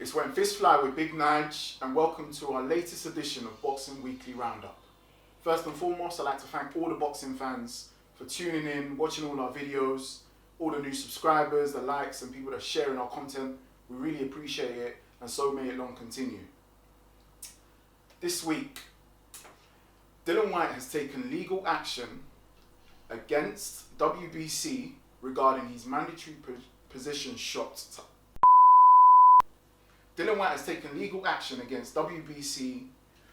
It's When Fists Fly with Big Nige, and welcome to our latest edition of Boxing Weekly Roundup. First and foremost, I'd like to thank all the boxing fans for tuning in, watching all our videos, all the new subscribers, the likes, and people that are sharing our content. We really appreciate it, and so may it long continue. This week, Dillian Whyte has taken legal action against WBC regarding his mandatory position shot. Dillian Whyte has taken legal action against WBC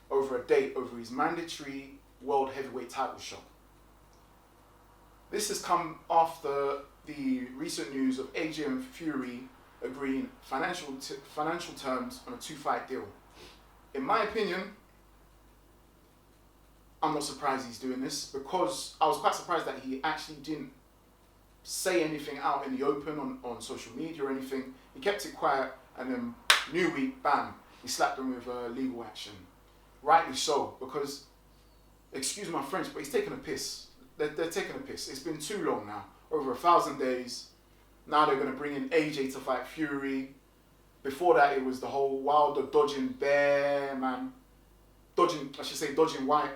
over a date over his mandatory world heavyweight title shot. This has come after the recent news of AJ and Fury agreeing financial terms on a 2-fight deal. In my opinion, I'm not surprised he's doing this, because I was quite surprised that he actually didn't say anything out in the open on social media or anything. He kept it quiet, and then new week, bam, he slapped him with legal action. Rightly so, because, excuse my French, but he's taking a piss. They're taking a piss. It's been too long now, over 1,000 days. Now they're going to bring in AJ to fight Fury. Before that, it was the whole Wilder dodging Bear, man. Dodging White.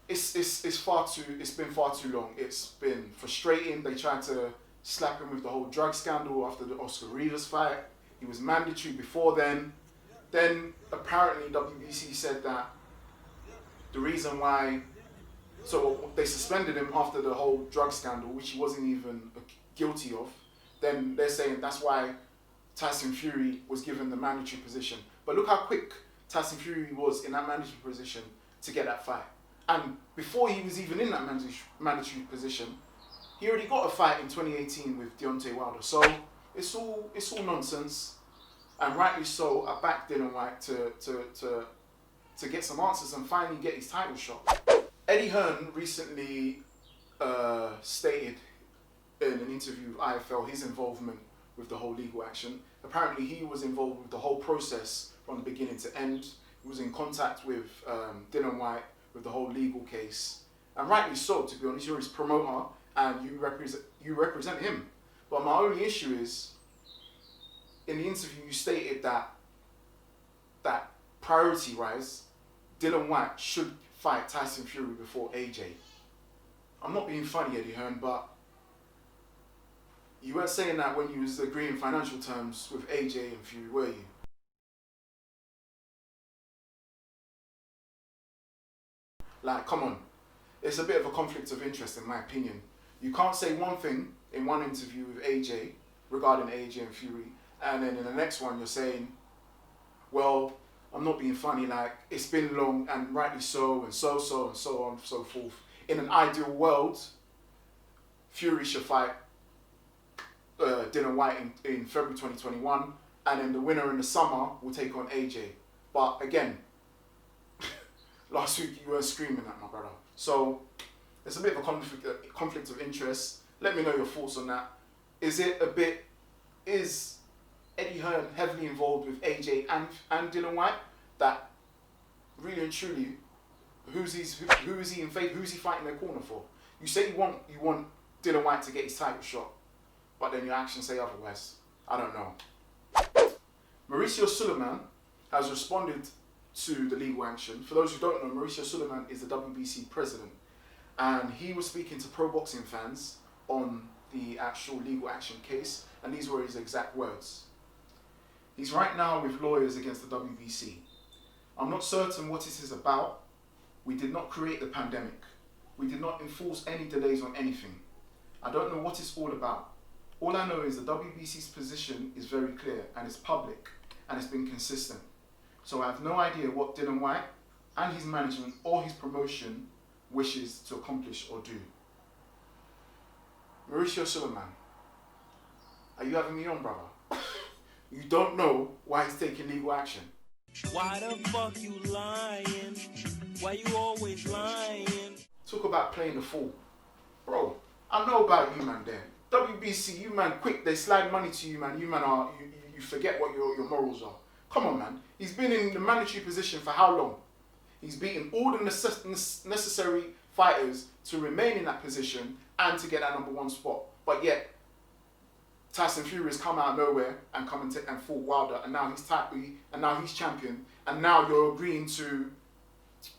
It's been far too long. It's been frustrating. They tried to slap him with the whole drug scandal after the Oscar Rivas fight. He was mandatory before then. Then apparently WBC said that the reason why, so they suspended him after the whole drug scandal, which he wasn't even guilty of. Then they're saying that's why Tyson Fury was given the mandatory position. But look how quick Tyson Fury was in that mandatory position to get that fight. And before he was even in that mandatory position, he already got a fight in 2018 with Deontay Wilder. So it's all nonsense, and rightly so. I backed Dillian Whyte to get some answers and finally get his title shot. Eddie Hearn recently stated in an interview with IFL his involvement with the whole legal action. Apparently he was involved with the whole process from the beginning to end. He was in contact with Dillian Whyte with the whole legal case, and rightly so, to be honest. You're his promoter and you represent him. But my only issue is, in the interview you stated that priority-wise, Dillian Whyte should fight Tyson Fury before AJ. I'm not being funny, Eddie Hearn, but you weren't saying that when you was agreeing financial terms with AJ and Fury, were you? Like, come on. It's a bit of a conflict of interest, in my opinion. You can't say one thing in one interview with AJ regarding AJ and Fury, and then in the next one you're saying, well, I'm not being funny, like, it's been long and rightly so, and so on and so forth. In an ideal world, Fury should fight Dillian Whyte in February 2021, and then the winner in the summer will take on AJ. But again, last week you were screaming at my brother. So it's a bit of a conflict of interest. Let me know your thoughts on that. Is Eddie Hearn heavily involved with AJ and Dillian Whyte? That really and truly, who is he in favour? Who's he fighting their corner for? You say you want Dillian Whyte to get his title shot, but then your actions say otherwise. I don't know. Mauricio Sullivan has responded to the legal action. For those who don't know, Mauricio Sullivan is the WBC president, and he was speaking to pro boxing fans on the actual legal action case, and these were his exact words. He's right now with lawyers against the WBC. I'm not certain what it is about. We did not create the pandemic. We did not enforce any delays on anything. I don't know what it's all about. All I know is the WBC's position is very clear, and it's public, and it's been consistent. So I have no idea what Dillian Whyte and his management or his promotion wishes to accomplish or do. Mauricio Sullivan, are you having me on, brother? You don't know why he's taking legal action. Why the fuck you lying? Why you always lying? Talk about playing the fool. Bro, I know about you, man, there. WBC, you man, quick, they slide money to you, man. You man you forget what your morals are. Come on, man. He's been in the mandatory position for how long? He's beaten all the necessary fighters to remain in that position and to get that #1 spot. But yet, Tyson Fury has come out of nowhere and come and fought Wilder, and now he's champion, and now you're agreeing to,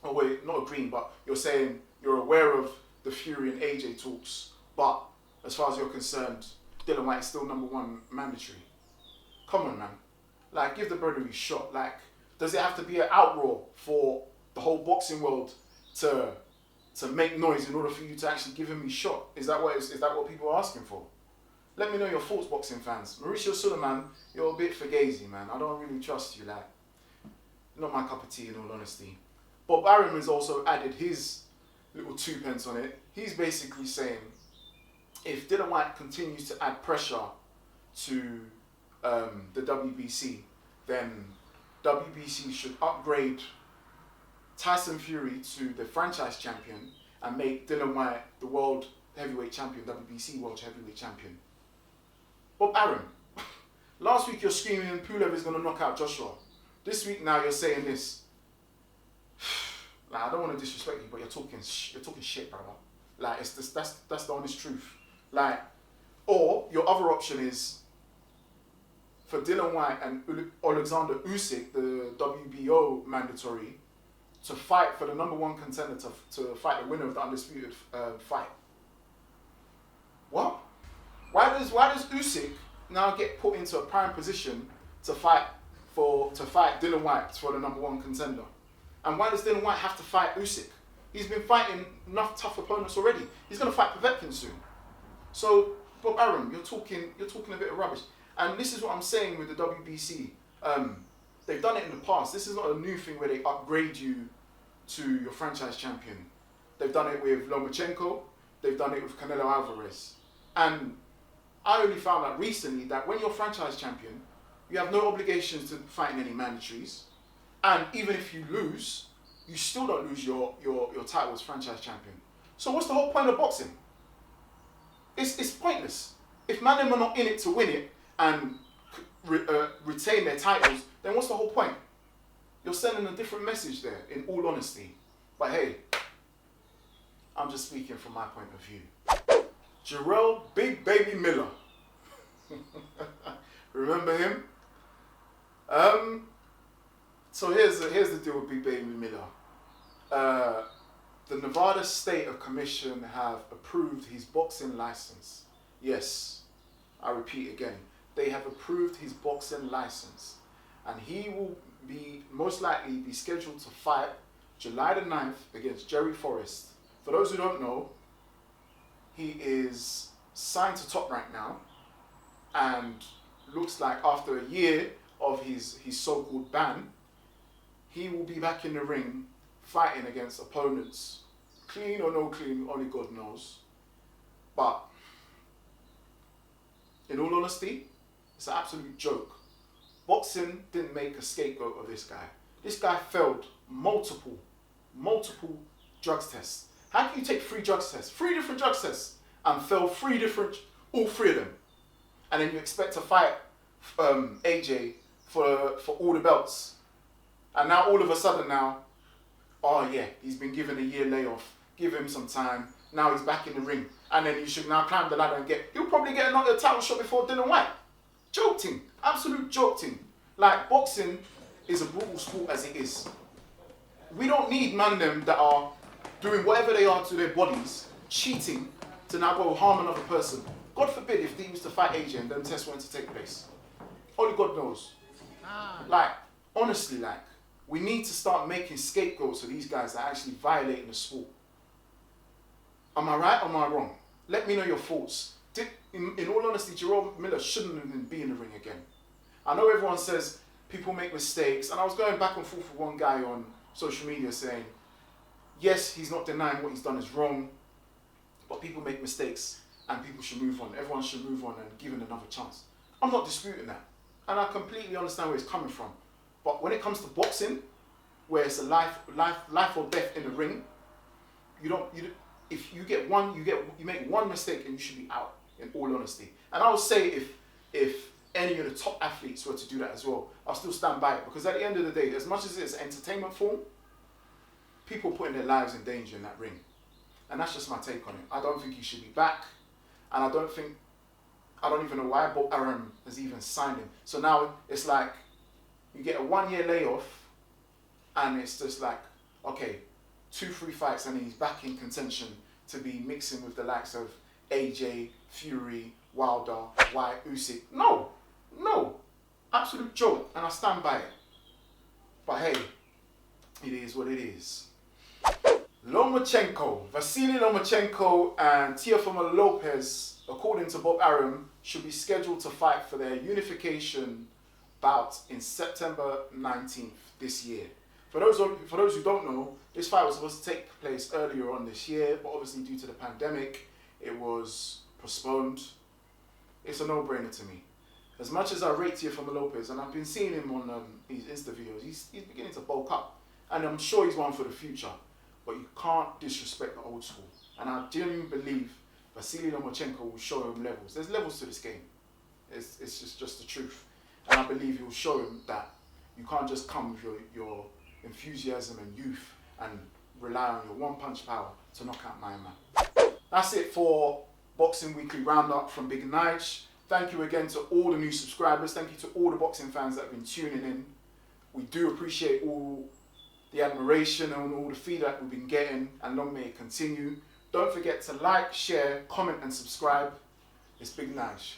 oh wait, not agreeing, but you're saying you're aware of the Fury and AJ talks, but as far as you're concerned, Dillian Whyte is still #1 mandatory. Come on, man. Like, give the brother a shot. Like, does it have to be an outroar for the whole boxing world to make noise in order for you to actually give him a shot? Is that what people are asking for? Let me know your thoughts, boxing fans. Mauricio Sullivan, you're a bit fugazi, man. I don't really trust you. Like, not my cup of tea, in all honesty. But Arum has also added his little 2 pence on it. He's basically saying, if Dillian Whyte continues to add pressure to the WBC, then WBC should upgrade Tyson Fury to the franchise champion and make Dillian Whyte the world heavyweight champion, WBC world heavyweight champion. Bob Arum, last week you're screaming Pulev is going to knock out Joshua. This week now you're saying this. Like, I don't want to disrespect you, but you're talking shit, brother. Like, it's just, that's the honest truth. Like, or your other option is for Dillian Whyte and Alexander Usyk, the WBO mandatory, to fight for the #1 contender to fight the winner of the undisputed fight. What? Why does Usyk now get put into a prime position to fight Dillian Whyte for the #1 contender? And why does Dillian Whyte have to fight Usyk? He's been fighting enough tough opponents already. He's going to fight Povetkin soon. So, Bob Arum, you're talking a bit of rubbish. And this is what I'm saying with the WBC. They've done it in the past. This is not a new thing where they upgrade you to your franchise champion. They've done it with Lomachenko. They've done it with Canelo Alvarez. And I only found out recently that when you're franchise champion, you have no obligations to fight in any mandatories. And even if you lose, you still don't lose your title as franchise champion. So what's the whole point of boxing? It's pointless. If man are not in it to win it and retain their titles, then what's the whole point? You're sending a different message there, in all honesty. But hey, I'm just speaking from my point of view. Jarrell Big Baby Miller. Remember him? So here's the deal with Big Baby Miller. The Nevada State Commission have approved his boxing license. Yes, I repeat again. They have approved his boxing license. And he will most likely be scheduled to fight July the 9th against Jerry Forrest. For those who don't know, he is signed to Top Rank now. And looks like after a year of his so-called ban, he will be back in the ring fighting against opponents. Clean or no clean, only God knows. But in all honesty, it's an absolute joke. Boxing didn't make a scapegoat of this guy. This guy failed multiple drugs tests. How can you take 3 drugs tests, 3 different drugs tests, and fail all 3 of them? And then you expect to fight AJ for all the belts. And now all of a sudden oh yeah, he's been given a year layoff. Give him some time. Now he's back in the ring. And then you should now climb the ladder and he'll probably get another title shot before Dillian Whyte. Joke ting. Absolute joke ting. Like, boxing is a brutal sport as it is. We don't need them that are doing whatever they are to their bodies, cheating, to now go harm another person. God forbid if they used to fight AJ and them tests weren't to take place. Only God knows. Like, honestly, we need to start making scapegoats of these guys that are actually violating the sport. Am I right or am I wrong? Let me know your thoughts. In all honesty, Jarrell Miller shouldn't even be in the ring again. I know everyone says people make mistakes, and I was going back and forth with one guy on social media saying, yes, he's not denying what he's done is wrong, but people make mistakes and people should move on. Everyone should move on and give him another chance. I'm not disputing that. And I completely understand where it's coming from. But when it comes to boxing, where it's a life or death in the ring, if you get one, you make one mistake and you should be out, in all honesty. And I would say if any of the top athletes were to do that as well, I'll still stand by it, because at the end of the day, as much as it's an entertainment form, people are putting their lives in danger in that ring. And that's just my take on it. I don't think he should be back, and I don't think I don't even know why, but Arum has even signed him. So now it's like you get a 1 year layoff, and it's just like, okay, 2-3 fights, and he's back in contention to be mixing with the likes of AJ, Fury, Wilder, Whyte, Usyk. No, absolute joke, and I stand by it. But hey, it is what it is. Lomachenko, Vasyl Lomachenko and Teofimo Lopez, according to Bob Arum, should be scheduled to fight for their unification bout in September 19th this year. For those who don't know, this fight was supposed to take place earlier on this year, but obviously due to the pandemic, it was postponed. It's a no-brainer to me. As much as I rate Teofimo Lopez, and I've been seeing him on his Insta videos, he's beginning to bulk up. And I'm sure he's one for the future. But you can't disrespect the old school. And I genuinely believe Vasyl Lomachenko will show him levels. There's levels to this game. It's just the truth. And I believe he'll show him that you can't just come with your enthusiasm and youth and rely on your one-punch power to knock out my man. That's it for Boxing Weekly Roundup from Big Nige. Thank you again to all the new subscribers. Thank you to all the boxing fans that have been tuning in. We do appreciate all the admiration and all the feedback we've been getting, and long may it continue. Don't forget to like, share, comment and subscribe. It's Big Nige.